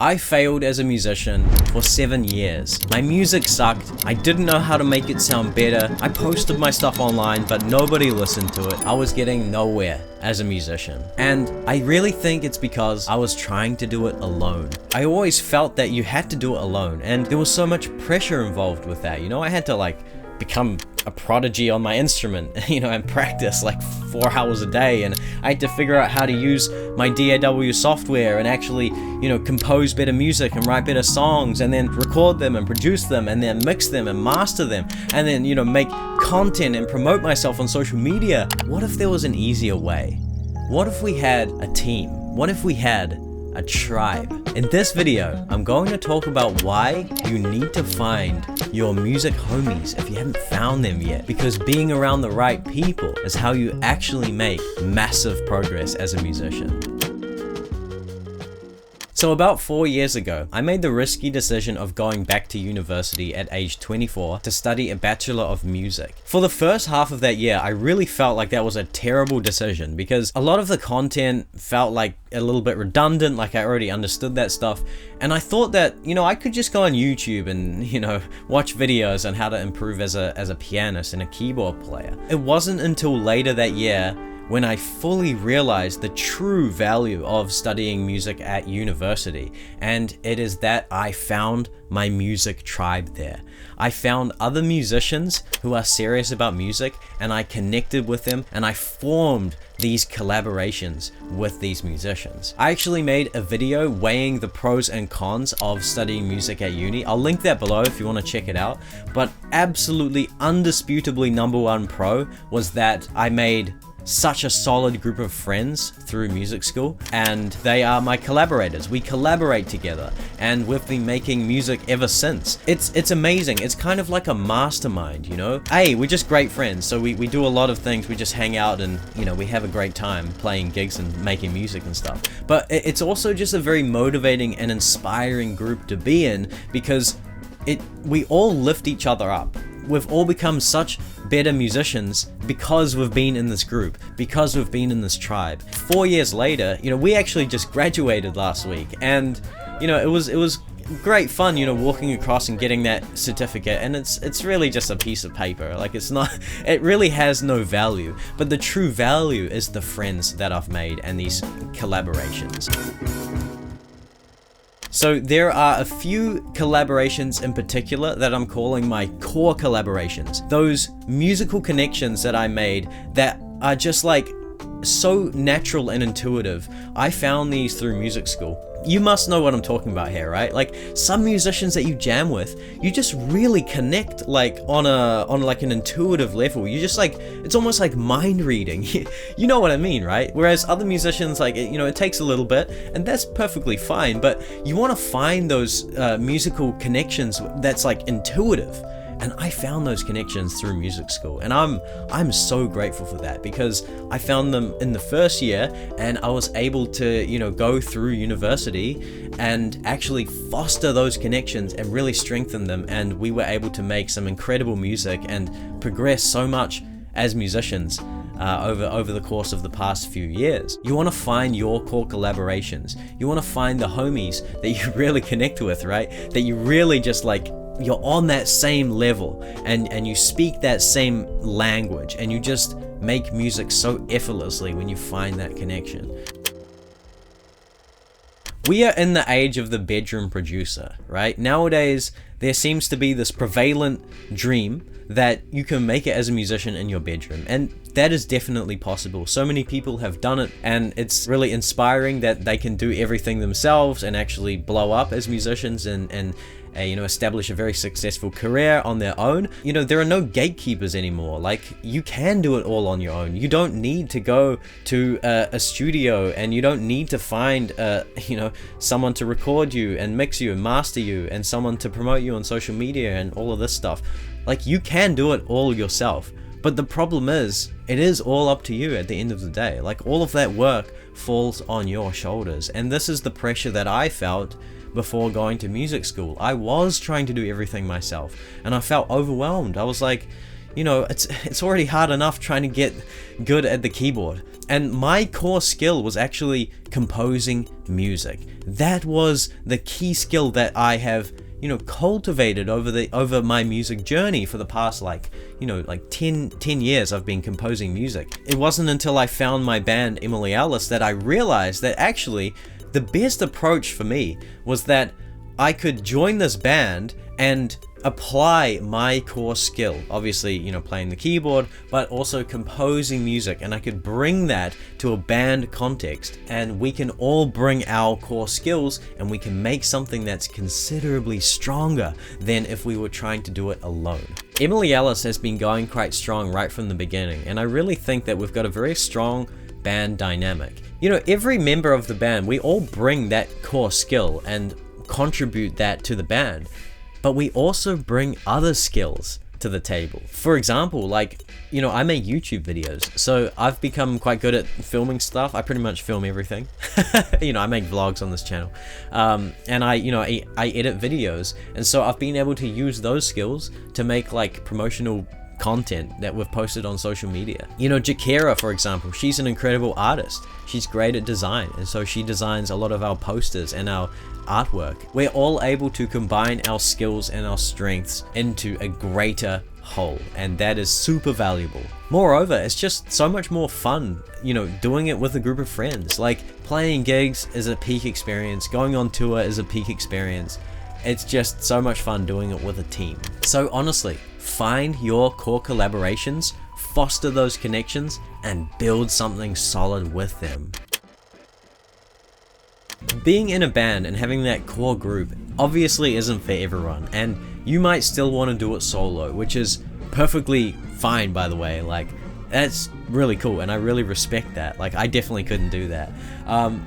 I failed as a musician for 7 years. My music sucked. I didn't know how to make it sound better. I posted my stuff online, but nobody listened to it. I was getting nowhere as a musician. And I really think it's because I was trying to do it alone. I always felt that you had to do it alone, and there was so much pressure involved with that. You know, I had to become a prodigy on my instrument, and practice 4 hours a day, and I had to figure out how to use my DAW software and actually, compose better music and write better songs, and then record them and produce them and then mix them and master them, and then, make content and promote myself on social media. What if there was an easier way? What if we had a team? What if we had a tribe? In this video, I'm going to talk about why you need to find your music homies if you haven't found them yet, because being around the right people is how you actually make massive progress as a musician. So about 4 years ago, I made the risky decision of going back to university at age 24 to study a Bachelor of Music. For the first half of that year, I really felt like that was a terrible decision because a lot of the content felt like a little bit redundant, like I already understood that stuff. And I thought that, I could just go on YouTube and, watch videos on how to improve as a pianist and a keyboard player. It wasn't until later that year when I fully realized the true value of studying music at university, and it is that I found my music tribe there. I found other musicians who are serious about music, and I connected with them, and I formed these collaborations with these musicians. I actually made a video weighing the pros and cons of studying music at uni. I'll link that below if you want to check it out, but absolutely undisputably #1 pro was that I made such a solid group of friends through music school, and they are my collaborators. We collaborate together, and we've been making music ever since. It's amazing. It's kind of like a mastermind, Hey, we're just great friends, so we do a lot of things. We just hang out and, we have a great time playing gigs and making music and stuff. But it's also just a very motivating and inspiring group to be in because we all lift each other up. We've all become such better musicians because we've been in this group, because we've been in this tribe. 4 years later, we actually just graduated last week, and it was great fun, walking across and getting that certificate, and it's really just a piece of paper. It really has no value, but the true value is the friends that I've made and these collaborations. So there are a few collaborations in particular that I'm calling my core collaborations. Those musical connections that I made that are just so natural and intuitive. I found these through music school. You must know what I'm talking about here, right? Some musicians that you jam with, you just really connect on an intuitive level. You just it's almost like mind reading. You know what I mean, right? Whereas other musicians, it takes a little bit, and that's perfectly fine, but you want to find those musical connections that's intuitive. And I found those connections through music school, and I'm so grateful for that because I found them in the first year, and I was able to go through university and actually foster those connections and really strengthen them, and we were able to make some incredible music and progress so much as musicians over the course of the past few years. You want to find your core collaborations. You want to find the homies that you really connect with, right? That you really just you're on that same level, and you speak that same language, and you just make music so effortlessly when you find that connection. We are in the age of the bedroom producer, right? Nowadays, there seems to be this prevalent dream that you can make it as a musician in your bedroom, and that is definitely possible. So many people have done it, and it's really inspiring that they can do everything themselves and actually blow up as musicians and establish a very successful career on their own. There are no gatekeepers anymore. You can do it all on your own. You don't need to go to a studio, and you don't need to find someone to record you and mix you and master you, and someone to promote you on social media and all of this stuff. You can do it all yourself. But the problem is, it is all up to you at the end of the day. All of that work falls on your shoulders. And this is the pressure that I felt before going to music school. I was trying to do everything myself, and I felt overwhelmed. I was you know, it's already hard enough trying to get good at the keyboard. And my core skill was actually composing music. That was the key skill that I have, you know, cultivated over my music journey for the past, like, you know, like 10 years I've been composing music. It wasn't until I found my band Emily Alice that I realized that actually the best approach for me was that I could join this band and apply my core skill, obviously, you know, playing the keyboard, but also composing music, and I could bring that to a band context, and we can all bring our core skills and we can make something that's considerably stronger than if we were trying to do it alone. Emily Alice has been going quite strong right from the beginning, and I really think that we've got a very strong band dynamic. You know, every member of the band, we all bring that core skill and contribute that to the band, but we also bring other skills to the table. For example, like, you know, I make YouTube videos, so I've become quite good at filming stuff. I pretty much film everything. You know, I make vlogs on this channel, and I edit videos, and so I've been able to use those skills to make like promotional content that we've posted on social media. You know, Jakera, for example, she's an incredible artist. She's great at design, and so she designs a lot of our posters and our artwork. We're all able to combine our skills and our strengths into a greater whole, and that is super valuable. Moreover, it's just so much more fun, you know, doing it with a group of friends. Like, playing gigs is a peak experience, going on tour is a peak experience. It's just so much fun doing it with a team. So honestly, find your core collaborations, foster those connections, and build something solid with them. Being in a band and having that core group obviously isn't for everyone, and you might still want to do it solo, which is perfectly fine, by the way. Like, that's really cool, and I really respect that. Like, I definitely couldn't do that.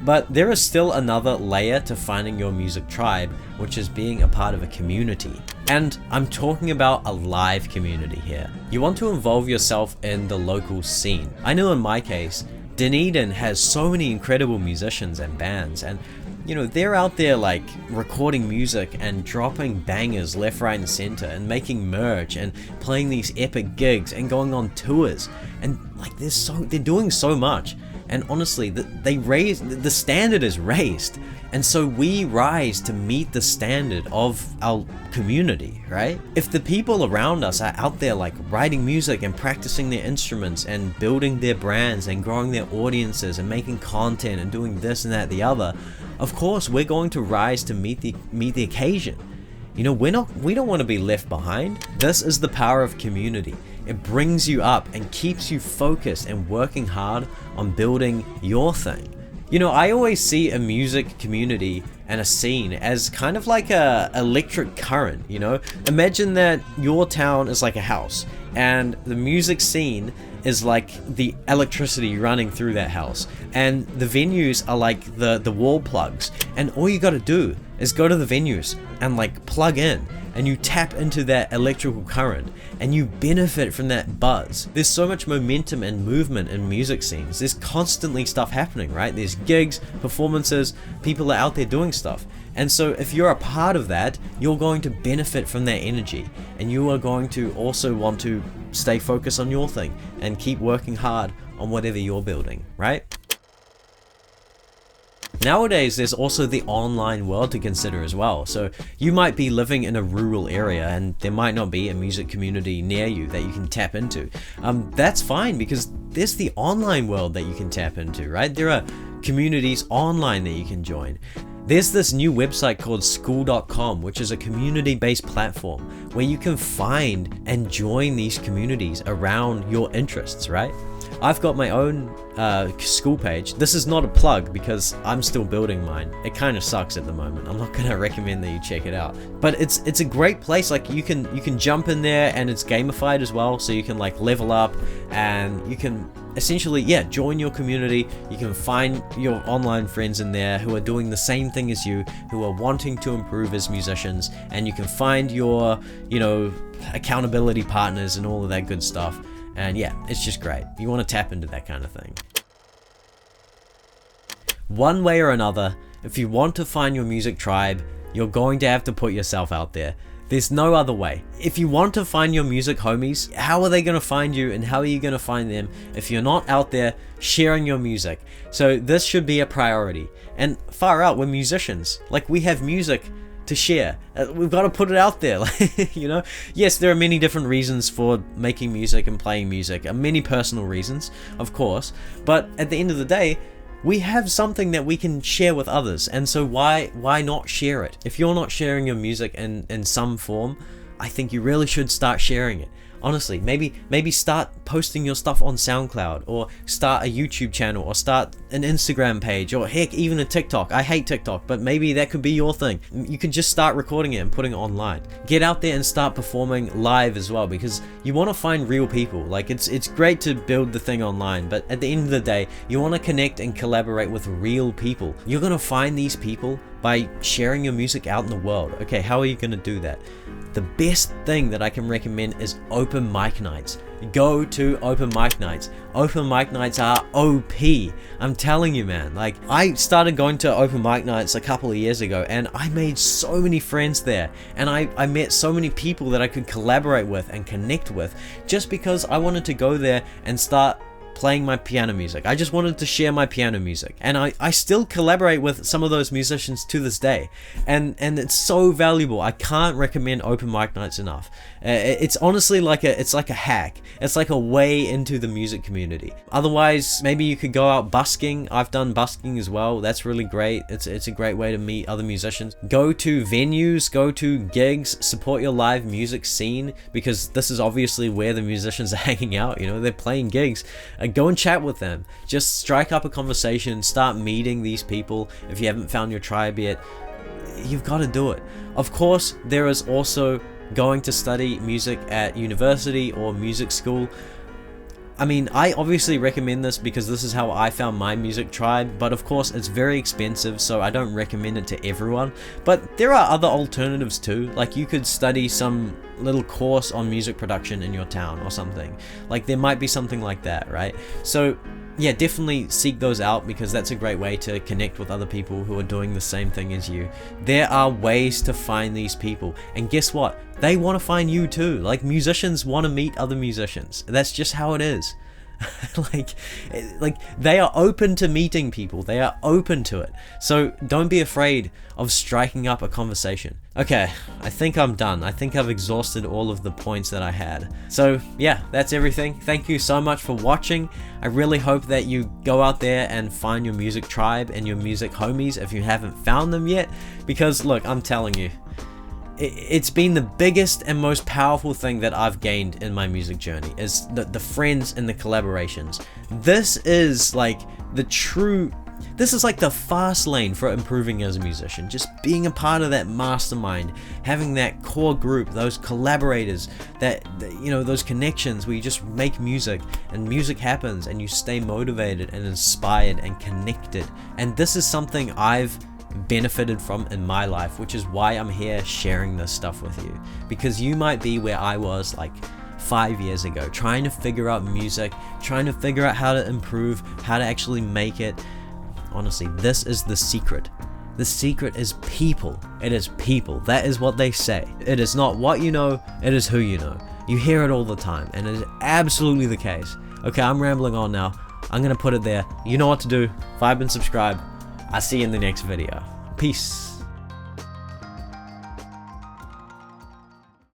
But there is still another layer to finding your music tribe, which is being a part of a community. And I'm talking about a live community here. You want to involve yourself in the local scene. I know in my case, Dunedin has so many incredible musicians and bands, and you know, they're out there like recording music and dropping bangers left, right, and center, and making merch and playing these epic gigs and going on tours, and like they're doing so much. And honestly, the standard is raised, and so we rise to meet the standard of our community, right? If the people around us are out there like writing music and practicing their instruments and building their brands and growing their audiences and making content and doing this and that and the other, of course we're going to rise to meet the occasion. You know, we don't want to be left behind. This is the power of community. It brings you up and keeps you focused and working hard on building your thing. You know, I always see a music community and a scene as kind of like a electric current, you know? Imagine that your town is like a house, and the music scene is like the electricity running through that house, and the venues are like the wall plugs, and all you gotta do is go to the venues and like plug in, and you tap into that electrical current and you benefit from that buzz. There's so much momentum and movement in music scenes. There's constantly stuff happening, right? There's gigs, performances, people are out there doing stuff. And so if you're a part of that, you're going to benefit from that energy, and you are going to also want to stay focused on your thing and keep working hard on whatever you're building, right? Nowadays, there's also the online world to consider as well. So you might be living in a rural area and there might not be a music community near you that you can tap into. That's fine, because there's the online world that you can tap into, right? There are communities online that you can join. There's this new website called school.com, which is a community-based platform where you can find and join these communities around your interests, right? I've got my own school page. This is not a plug because I'm still building mine. It kind of sucks at the moment. I'm not gonna recommend that you check it out, but it's a great place. Like you can jump in there, and it's gamified as well, so you can like level up, and you can essentially join your community. You can find your online friends in there who are doing the same thing as you, who are wanting to improve as musicians, and you can find your, you know, accountability partners and all of that good stuff. And yeah, it's just great. You want to tap into that kind of thing. One way or another, if you want to find your music tribe, you're going to have to put yourself out there. There's no other way. If you want to find your music homies, how are they going to find you and how are you going to find them if you're not out there sharing your music? So this should be a priority. And far out, we're musicians. Like, we have music to share. We've got to put it out there. You know, yes, there are many different reasons for making music and playing music, and many personal reasons, of course, but at the end of the day, we have something that we can share with others, and so why not share it? If you're not sharing your music in some form, I think you really should start sharing it. Honestly, maybe start posting your stuff on SoundCloud, or start a YouTube channel, or start an Instagram page, or heck, even a TikTok. I hate TikTok, but maybe that could be your thing. You could just start recording it and putting it online. Get out there and start performing live as well, because you want to find real people. Like, it's great to build the thing online, but at the end of the day, you want to connect and collaborate with real people. You're going to find these people by sharing your music out in the world. Okay, how are you going to do that? The best thing that I can recommend is open mic nights. Go to open mic nights. Open mic nights are OP. I'm telling you, man. Like, I started going to open mic nights a couple of years ago, and I made so many friends there, and I met so many people that I could collaborate with and connect with, just because I wanted to go there and start playing my piano music. I just wanted to share my piano music, and I still collaborate with some of those musicians to this day, and it's so valuable. I can't recommend open mic nights enough. It's honestly like a hack. It's like a way into the music community. Otherwise, maybe you could go out busking. I've done busking as well. That's really great. It's a great way to meet other musicians. Go to venues, go to gigs, support your live music scene, because this is obviously where the musicians are hanging out. You know, they're playing gigs. Go and chat with them. Just strike up a conversation, start meeting these people. If you haven't found your tribe yet, you've got to do it. Of course, there is also going to study music at university or music school. I mean, I obviously recommend this because this is how I found my music tribe, but of course it's very expensive, so I don't recommend it to everyone. But there are other alternatives too. Like, you could study some little course on music production in your town or something. Like, there might be something like that, right? So yeah, definitely seek those out, because that's a great way to connect with other people who are doing the same thing as you. There are ways to find these people, and guess what? They want to find you too. Like, musicians want to meet other musicians. That's just how it is. like they are open to meeting people. They are open to it. So don't be afraid of striking up a conversation. Okay, I think I'm done. I think I've exhausted all of the points that I had. So yeah, that's everything. Thank you so much for watching. I really hope that you go out there and find your music tribe and your music homies if you haven't found them yet, because look, I'm telling you, it's been the biggest and most powerful thing that I've gained in my music journey, is the friends and the collaborations. This is like this is like the fast lane for improving as a musician. Just being a part of that mastermind, having that core group, those collaborators, that you know, those connections where you just make music and music happens and you stay motivated and inspired and connected. And this is something I've benefited from in my life, which is why I'm here sharing this stuff with you, because you might be where I was like 5 years ago, trying to figure out music, trying to figure out how to improve, how to actually make it. Honestly, this is the secret. The secret is people. It is people. That is what they say. It is not what you know, it is who you know. You hear it all the time, and it is absolutely the case. Okay, I'm rambling on now. I'm gonna put it there. You know what to do. Vibe and subscribe. I'll see you in the next video. Peace.